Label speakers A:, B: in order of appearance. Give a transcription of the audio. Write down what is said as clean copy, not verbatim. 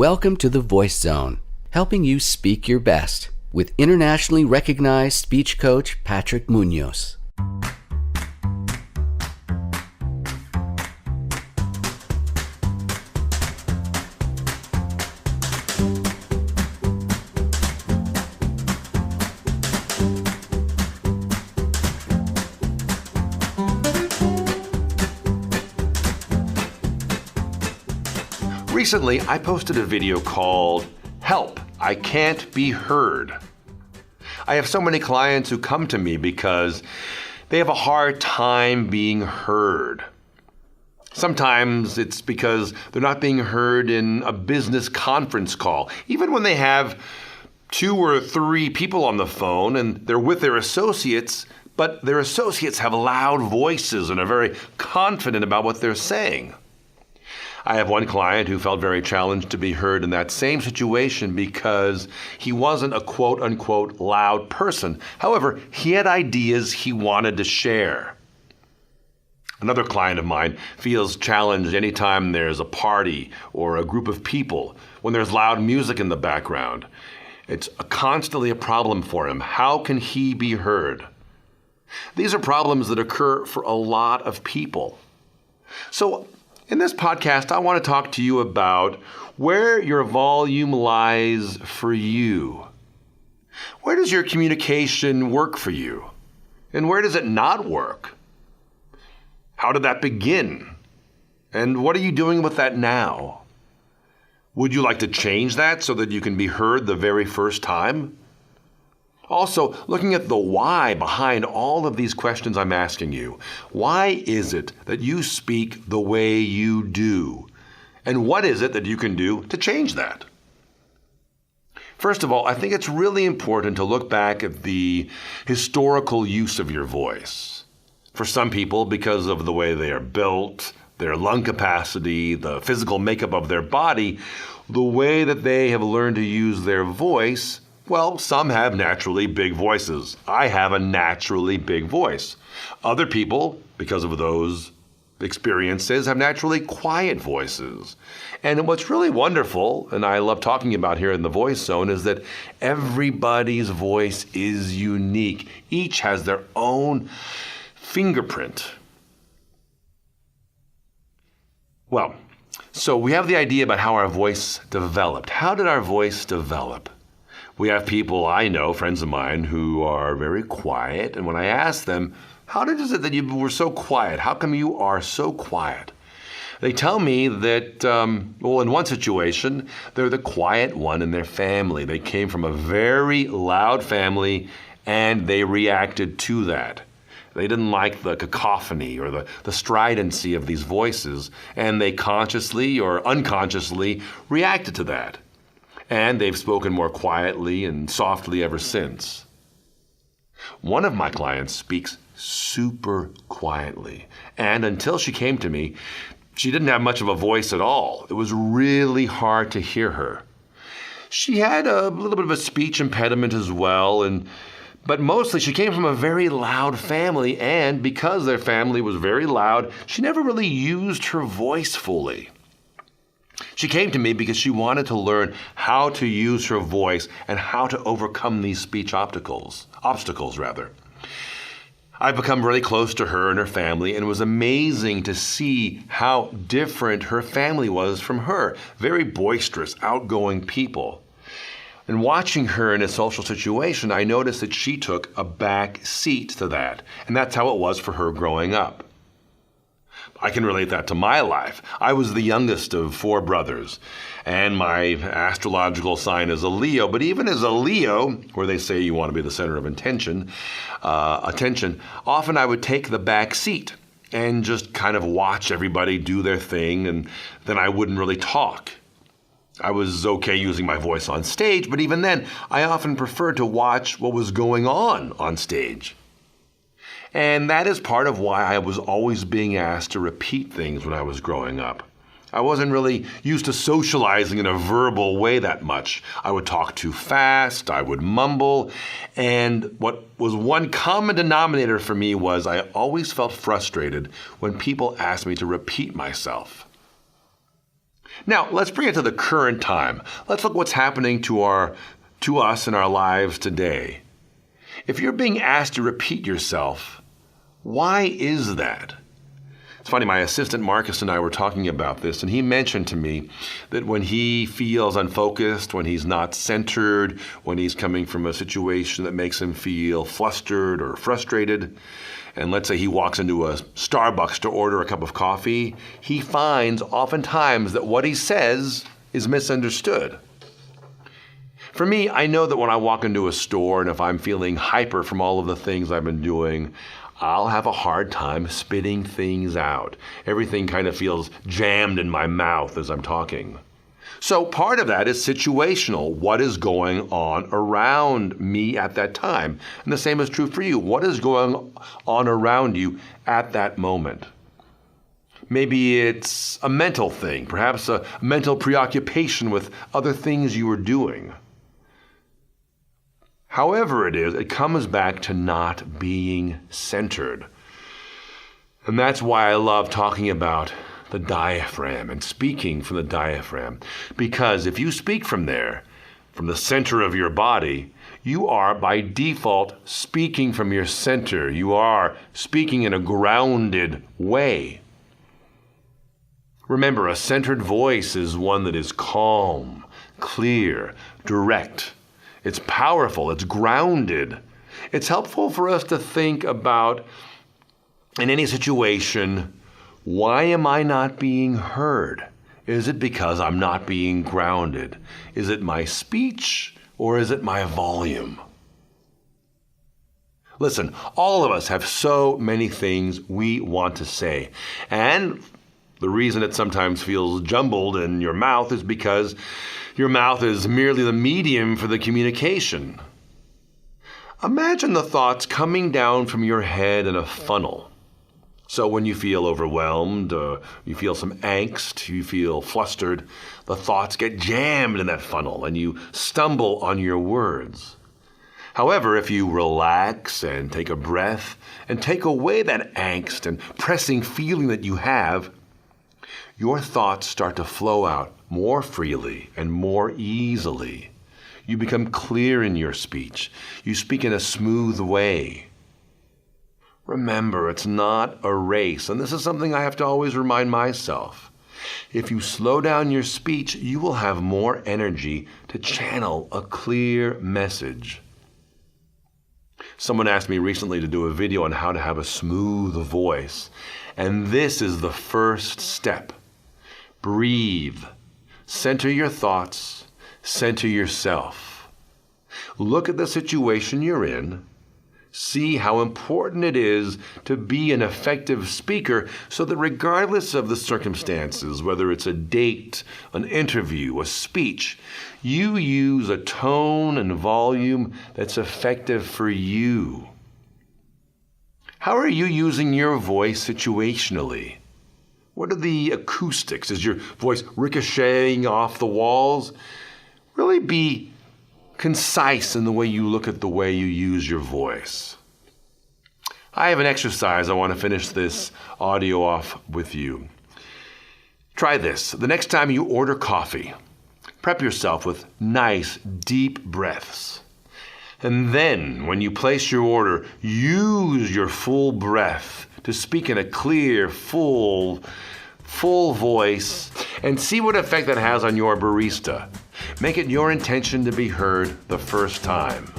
A: Welcome to the Voice Zone, helping you speak your best with internationally recognized speech coach Patrick Munoz.
B: Recently, I posted a video called Help, I Can't Be Heard. I have so many clients who come to me because they have a hard time being heard. Sometimes it's because they're not being heard in a business conference call, even when they have 2 or 3 people on the phone and they're with their associates, but their associates have loud voices and are very confident about what they're saying. I have one client who felt very challenged to be heard in that same situation because he wasn't a quote-unquote loud person. However, he had ideas he wanted to share. Another client of mine feels challenged anytime there's a party or a group of people, when there's loud music in the background. It's constantly a problem for him. How can he be heard? These are problems that occur for a lot of people. So, in this podcast, I want to talk to you about where your volume lies for you. Where does your communication work for you? And where does it not work? How did that begin? And what are you doing with that now? Would you like to change that so that you can be heard the very first time? Also, looking at the why behind all of these questions I'm asking you. Why is it that you speak the way you do? And what is it that you can do to change that? First of all, I think it's really important to look back at the historical use of your voice. For some people, because of the way they are built, their lung capacity, the physical makeup of their body, the way that they have learned to use their voice, well, some have naturally big voices. I have a naturally big voice. Other people, because of those experiences, have naturally quiet voices. And what's really wonderful, and I love talking about here in the Voice Zone, is that everybody's voice is unique. Each has their own fingerprint. Well, so we have the idea about how our voice developed. How did our voice develop? We have people I know, friends of mine, who are very quiet. And when I ask them, how is it that you were so quiet? How come you are so quiet? They tell me that, in one situation, they're the quiet one in their family. They came from a very loud family and they reacted to that. They didn't like the cacophony or the stridency of these voices, and they consciously or unconsciously reacted to that. And they've spoken more quietly and softly ever since. One of my clients speaks super quietly. And until she came to me, she didn't have much of a voice at all. It was really hard to hear her. She had a little bit of a speech impediment as well, but mostly she came from a very loud family, and because their family was very loud, she never really used her voice fully. She came to me because she wanted to learn how to use her voice and how to overcome these speech obstacles. I've become really close to her and her family, and it was amazing to see how different her family was from her. Very boisterous, outgoing people. And watching her in a social situation, I noticed that she took a back seat to that. And that's how it was for her growing up. I can relate that to my life. I was the youngest of 4 brothers, and my astrological sign is a Leo. But even as a Leo, where they say you want to be the center of attention, often I would take the back seat and just kind of watch everybody do their thing, and then I wouldn't really talk. I was okay using my voice on stage, but even then, I often preferred to watch what was going on stage. And that is part of why I was always being asked to repeat things when I was growing up. I wasn't really used to socializing in a verbal way that much. I would talk too fast, I would mumble, and what was one common denominator for me was I always felt frustrated when people asked me to repeat myself. Now, let's bring it to the current time. Let's look what's happening to us in our lives today. If you're being asked to repeat yourself, why is that? It's funny, my assistant Marcus and I were talking about this, and he mentioned to me that when he feels unfocused, when he's not centered, when he's coming from a situation that makes him feel flustered or frustrated, and let's say he walks into a Starbucks to order a cup of coffee, he finds oftentimes that what he says is misunderstood. For me, I know that when I walk into a store and if I'm feeling hyper from all of the things I've been doing, I'll have a hard time spitting things out. Everything kind of feels jammed in my mouth as I'm talking. So part of that is situational. What is going on around me at that time? And the same is true for you. What is going on around you at that moment? Maybe it's a mental thing, perhaps a mental preoccupation with other things you were doing. However it is, it comes back to not being centered. And that's why I love talking about the diaphragm and speaking from the diaphragm. Because if you speak from there, from the center of your body, you are by default speaking from your center. You are speaking in a grounded way. Remember, a centered voice is one that is calm, clear, direct. It's powerful, it's grounded. It's helpful for us to think about, in any situation, why am I not being heard? Is it because I'm not being grounded? Is it my speech or is it my volume? Listen, all of us have so many things we want to say. And the reason it sometimes feels jumbled in your mouth is because your mouth is merely the medium for the communication. Imagine the thoughts coming down from your head in a funnel. So when you feel overwhelmed, you feel some angst, you feel flustered, the thoughts get jammed in that funnel and you stumble on your words. However, if you relax and take a breath and take away that angst and pressing feeling that you have, your thoughts start to flow out more freely and more easily. You become clear in your speech. You speak in a smooth way. Remember, it's not a race, and this is something I have to always remind myself. If you slow down your speech, you will have more energy to channel a clear message. Someone asked me recently to do a video on how to have a smooth voice, and this is the first step. Breathe. Center your thoughts. Center yourself. Look at the situation you're in. See how important it is to be an effective speaker so that regardless of the circumstances, whether it's a date, an interview, a speech, you use a tone and volume that's effective for you. How are you using your voice situationally? What are the acoustics? Is your voice ricocheting off the walls? Really be concise in the way you look at the way you use your voice. I have an exercise I want to finish this audio off with you. Try this. The next time you order coffee, prep yourself with nice, deep breaths. And then, when you place your order, use your full breath to speak in a clear, full voice, and see what effect that has on your barista. Make it your intention to be heard the first time.